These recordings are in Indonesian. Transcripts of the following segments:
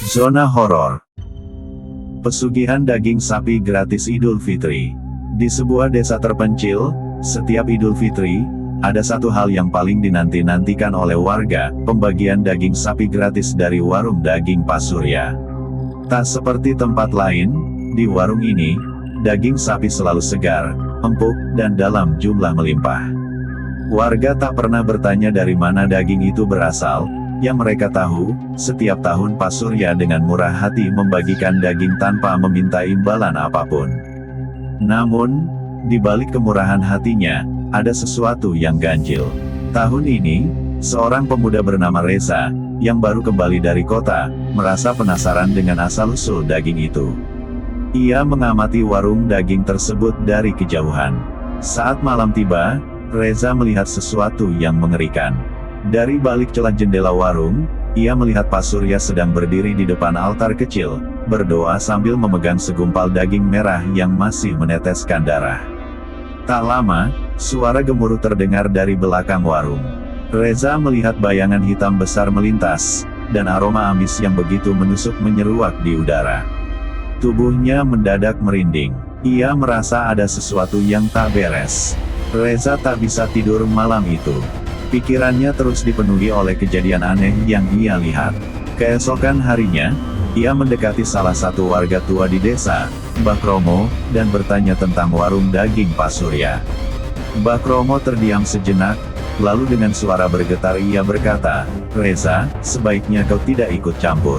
Zona horor. Pesugihan daging sapi gratis Idul Fitri. Di sebuah desa terpencil, setiap Idul Fitri, ada satu hal yang paling dinanti-nantikan oleh warga, pembagian daging sapi gratis dari warung daging Pak Surya. Tak seperti tempat lain, di warung ini, daging sapi selalu segar, empuk, dan dalam jumlah melimpah. Warga tak pernah bertanya dari mana daging itu berasal. Yang mereka tahu, setiap tahun Pak Surya dengan murah hati membagikan daging tanpa meminta imbalan apapun. Namun, di balik kemurahan hatinya, ada sesuatu yang ganjil. Tahun ini, seorang pemuda bernama Reza, yang baru kembali dari kota, merasa penasaran dengan asal-usul daging itu. Ia mengamati warung daging tersebut dari kejauhan. Saat malam tiba, Reza melihat sesuatu yang mengerikan. Dari balik celah jendela warung, ia melihat Pak Surya sedang berdiri di depan altar kecil, berdoa sambil memegang segumpal daging merah yang masih meneteskan darah. Tak lama, suara gemuruh terdengar dari belakang warung. Reza melihat bayangan hitam besar melintas, dan aroma amis yang begitu menusuk menyeruak di udara. Tubuhnya mendadak merinding. Ia merasa ada sesuatu yang tak beres. Reza tak bisa tidur malam itu. Pikirannya terus dipenuhi oleh kejadian aneh yang ia lihat. Keesokan harinya, ia mendekati salah satu warga tua di desa, Mbah Kromo, dan bertanya tentang warung daging Pak Surya. Mbah Kromo terdiam sejenak, lalu dengan suara bergetar ia berkata, "Reza, sebaiknya kau tidak ikut campur.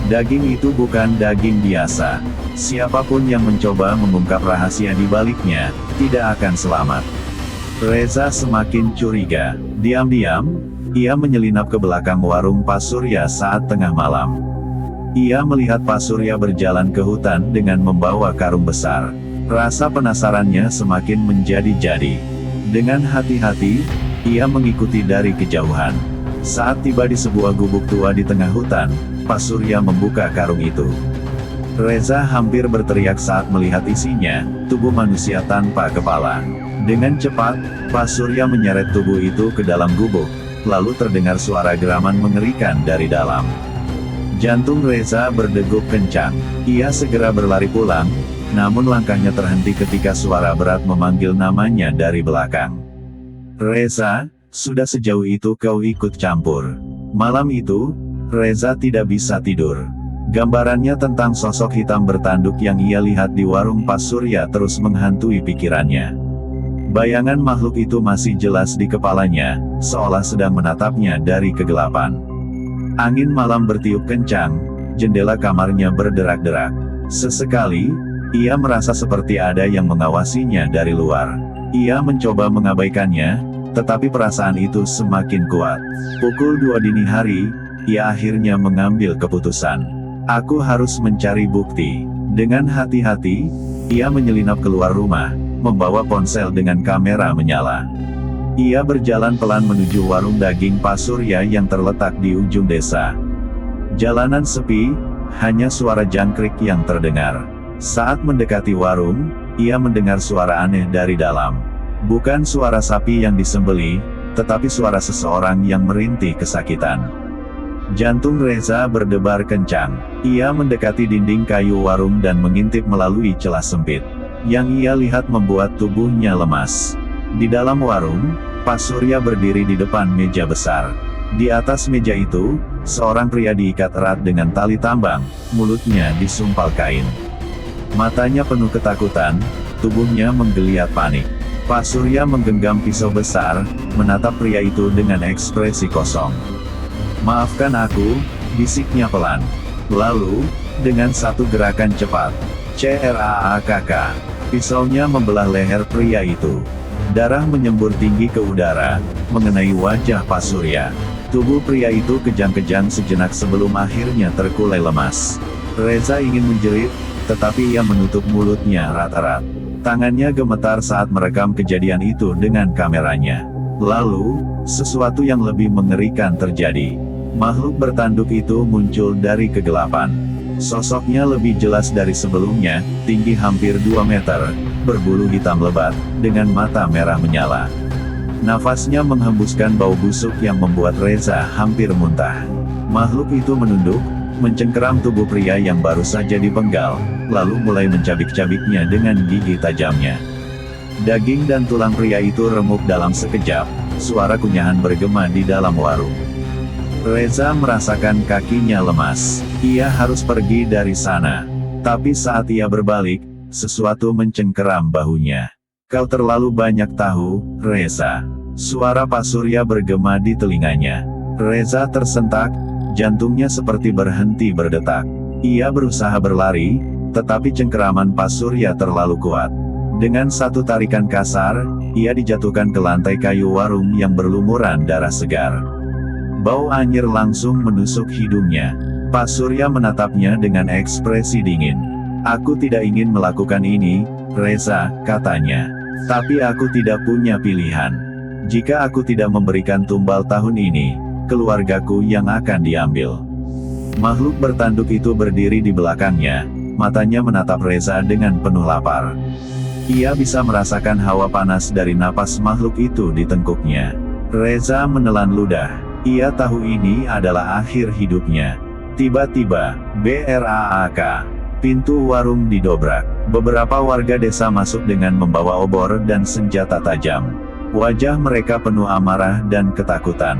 Daging itu bukan daging biasa. Siapapun yang mencoba mengungkap rahasia di baliknya, tidak akan selamat." Reza semakin curiga. Diam-diam, ia menyelinap ke belakang warung Pak Surya saat tengah malam. Ia melihat Pak Surya berjalan ke hutan dengan membawa karung besar. Rasa penasarannya semakin menjadi-jadi. Dengan hati-hati, ia mengikuti dari kejauhan. Saat tiba di sebuah gubuk tua di tengah hutan, Pak Surya membuka karung itu. Reza hampir berteriak saat melihat isinya, tubuh manusia tanpa kepala. Dengan cepat, Pak Surya menyeret tubuh itu ke dalam gubuk, lalu terdengar suara geraman mengerikan dari dalam. Jantung Reza berdegup kencang. Ia segera berlari pulang, namun langkahnya terhenti ketika suara berat memanggil namanya dari belakang. "Reza, sudah sejauh itu kau ikut campur." Malam itu, Reza tidak bisa tidur. Gambarannya tentang sosok hitam bertanduk yang ia lihat di warung Pak Surya terus menghantui pikirannya. Bayangan makhluk itu masih jelas di kepalanya, seolah sedang menatapnya dari kegelapan. Angin malam bertiup kencang, jendela kamarnya berderak-derak. Sesekali, ia merasa seperti ada yang mengawasinya dari luar. Ia mencoba mengabaikannya, tetapi perasaan itu semakin kuat. Pukul 2 dini hari, ia akhirnya mengambil keputusan. "Aku harus mencari bukti." Dengan hati-hati, ia menyelinap keluar rumah, membawa ponsel dengan kamera menyala. Ia berjalan pelan menuju warung daging Pak Surya yang terletak di ujung desa. Jalanan sepi, hanya suara jangkrik yang terdengar. Saat mendekati warung, ia mendengar suara aneh dari dalam. Bukan suara sapi yang disembelih, tetapi suara seseorang yang merintih kesakitan. Jantung Reza berdebar kencang. Ia mendekati dinding kayu warung dan mengintip melalui celah sempit. Yang ia lihat membuat tubuhnya lemas. Di dalam warung, Pak Surya berdiri di depan meja besar. Di atas meja itu, seorang pria diikat erat dengan tali tambang, mulutnya disumpal kain. Matanya penuh ketakutan, tubuhnya menggeliat panik. Pak Surya menggenggam pisau besar, menatap pria itu dengan ekspresi kosong. "Maafkan aku," bisiknya pelan. Lalu, dengan satu gerakan cepat, CRAAKK, pisaunya membelah leher pria itu. Darah menyembur tinggi ke udara, mengenai wajah Pak Surya. Tubuh pria itu kejang-kejang sejenak sebelum akhirnya terkulai lemas. Reza ingin menjerit, tetapi ia menutup mulutnya erat-erat. Tangannya gemetar saat merekam kejadian itu dengan kameranya. Lalu, sesuatu yang lebih mengerikan terjadi. Makhluk bertanduk itu muncul dari kegelapan. Sosoknya lebih jelas dari sebelumnya, tinggi hampir 2 meter, berbulu hitam lebat, dengan mata merah menyala. Nafasnya menghembuskan bau busuk yang membuat Reza hampir muntah. Makhluk itu menunduk, mencengkeram tubuh pria yang baru saja dipenggal, lalu mulai mencabik-cabiknya dengan gigi tajamnya. Daging dan tulang pria itu remuk dalam sekejap, suara kunyahan bergema di dalam warung. Reza merasakan kakinya lemas. Ia harus pergi dari sana. Tapi saat ia berbalik, sesuatu mencengkeram bahunya. "Kau terlalu banyak tahu, Reza." Suara Pak Surya bergema di telinganya. Reza tersentak, jantungnya seperti berhenti berdetak. Ia berusaha berlari, tetapi cengkeraman Pak Surya terlalu kuat. Dengan satu tarikan kasar, ia dijatuhkan ke lantai kayu warung yang berlumuran darah segar. Bau anyir langsung menusuk hidungnya. Pak Surya menatapnya dengan ekspresi dingin. "Aku tidak ingin melakukan ini, Reza," katanya. "Tapi aku tidak punya pilihan. Jika aku tidak memberikan tumbal tahun ini, keluargaku yang akan diambil." Makhluk bertanduk itu berdiri di belakangnya, matanya menatap Reza dengan penuh lapar. Ia bisa merasakan hawa panas dari napas makhluk itu di tengkuknya. Reza menelan ludah. Ia tahu ini adalah akhir hidupnya. Tiba-tiba, BRAAK. Pintu warung didobrak. Beberapa warga desa masuk dengan membawa obor dan senjata tajam. Wajah mereka penuh amarah dan ketakutan.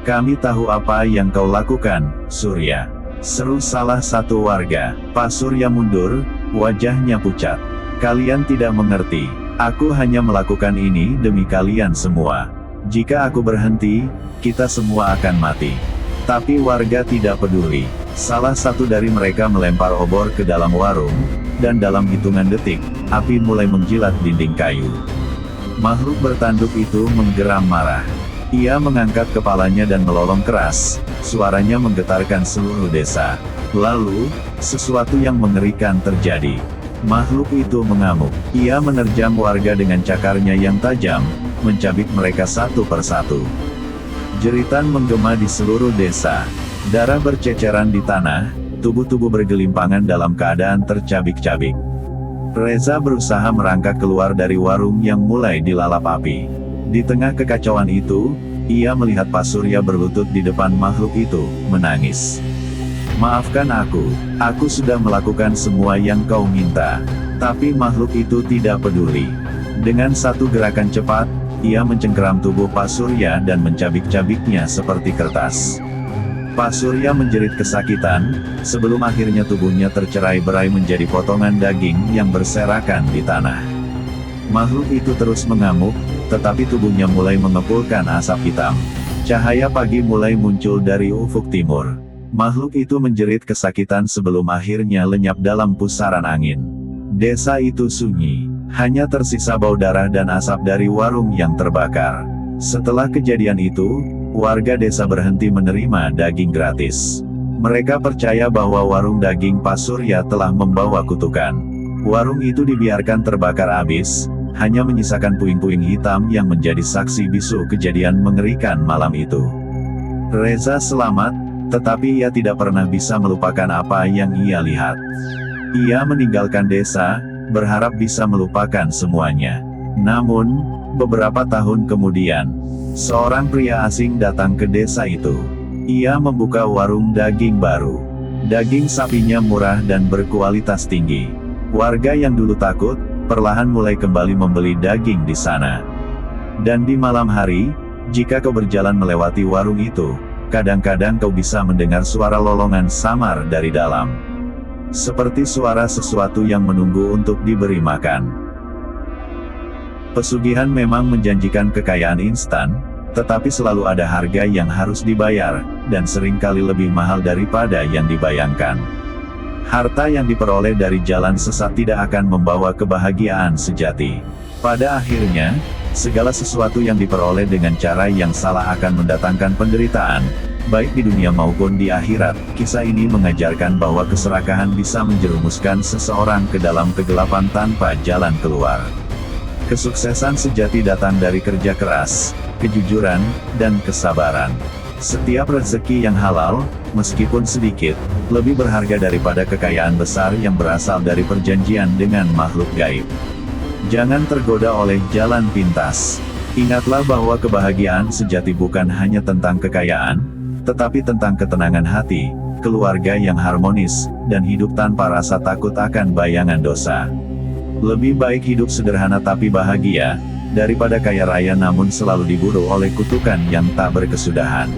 "Kami tahu apa yang kau lakukan, Surya," seru salah satu warga. Pak Surya mundur, wajahnya pucat. "Kalian tidak mengerti. Aku hanya melakukan ini demi kalian semua. Jika aku berhenti, kita semua akan mati." Tapi warga tidak peduli. Salah satu dari mereka melempar obor ke dalam warung, dan dalam hitungan detik, api mulai menjilat dinding kayu. Makhluk bertanduk itu menggeram marah. Ia mengangkat kepalanya dan melolong keras, suaranya menggetarkan seluruh desa. Lalu, sesuatu yang mengerikan terjadi. Makhluk itu mengamuk. Ia menerjang warga dengan cakarnya yang tajam, mencabik mereka satu persatu. Jeritan menggema di seluruh desa. Darah berceceran di tanah, tubuh-tubuh bergelimpangan dalam keadaan tercabik-cabik. Reza berusaha merangkak keluar dari warung yang mulai dilalap api. Di tengah kekacauan itu, ia melihat Pak Surya berlutut di depan makhluk itu, menangis. "Maafkan aku sudah melakukan semua yang kau minta." Tapi makhluk itu tidak peduli. Dengan satu gerakan cepat, ia mencengkeram tubuh Pak Surya dan mencabik-cabiknya seperti kertas. Pak Surya menjerit kesakitan, sebelum akhirnya tubuhnya tercerai-berai menjadi potongan daging yang berserakan di tanah. Makhluk itu terus mengamuk, tetapi tubuhnya mulai mengepulkan asap hitam. Cahaya pagi mulai muncul dari ufuk timur. Makhluk itu menjerit kesakitan sebelum akhirnya lenyap dalam pusaran angin. Desa itu sunyi, hanya tersisa bau darah dan asap dari warung yang terbakar. Setelah kejadian itu, warga desa berhenti menerima daging gratis. Mereka percaya bahwa warung daging Pak Surya telah membawa kutukan. Warung itu dibiarkan terbakar habis, hanya menyisakan puing-puing hitam yang menjadi saksi bisu kejadian mengerikan malam itu. Reza selamat, tetapi ia tidak pernah bisa melupakan apa yang ia lihat. Ia meninggalkan desa, berharap bisa melupakan semuanya. Namun, beberapa tahun kemudian, seorang pria asing datang ke desa itu. Ia membuka warung daging baru. Daging sapinya murah dan berkualitas tinggi. Warga yang dulu takut, perlahan mulai kembali membeli daging di sana. Dan di malam hari, jika kau berjalan melewati warung itu, kadang-kadang kau bisa mendengar suara lolongan samar dari dalam. Seperti suara sesuatu yang menunggu untuk diberi makan. Pesugihan memang menjanjikan kekayaan instan, tetapi selalu ada harga yang harus dibayar, dan seringkali lebih mahal daripada yang dibayangkan. Harta yang diperoleh dari jalan sesat tidak akan membawa kebahagiaan sejati. Pada akhirnya, segala sesuatu yang diperoleh dengan cara yang salah akan mendatangkan penderitaan, baik di dunia maupun di akhirat. Kisah ini mengajarkan bahwa keserakahan bisa menjerumuskan seseorang ke dalam kegelapan tanpa jalan keluar. Kesuksesan sejati datang dari kerja keras, kejujuran, dan kesabaran. Setiap rezeki yang halal, meskipun sedikit, lebih berharga daripada kekayaan besar yang berasal dari perjanjian dengan makhluk gaib. Jangan tergoda oleh jalan pintas. Ingatlah bahwa kebahagiaan sejati bukan hanya tentang kekayaan, tetapi tentang ketenangan hati, keluarga yang harmonis, dan hidup tanpa rasa takut akan bayangan dosa. Lebih baik hidup sederhana tapi bahagia, daripada kaya raya namun selalu diburu oleh kutukan yang tak berkesudahan.